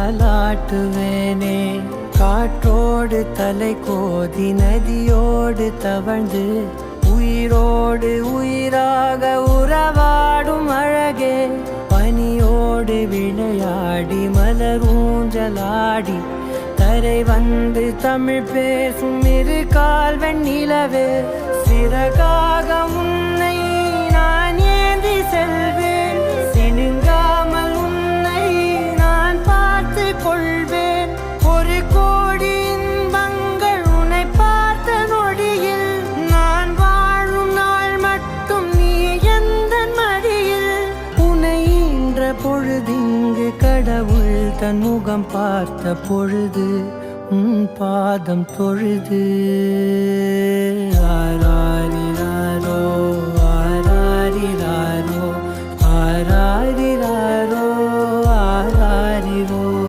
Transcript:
தாலாட்டுவேனே. காற்றோடு தலை கோதி நதியோடு தவழ்ந்து உயிரோடு உயிராக உறவாடும் அழகே. பனியோடு விளையாடி மலரூஞ்சலாடி கரை வந்து தமிழ் பேசும் இரு கால் வெண்ணிலவே. சிறகாக உன்னை நான் ஏந்தி செல்வேன், சினுங்காமல் உன்னை நான் பார்த்து கொள்வேன். ஒரு கோடி இன்பங்கள் உன்னை பார்த்த நொடியில், நான் வாழும் நாள் மட்டும் நீ எந்த மடியில். உன்னை ஈன்ற பொழுதிங்கு கடவுள் தன் முகம் பார்த்த பொழுது உன் பாதம் தொழுது.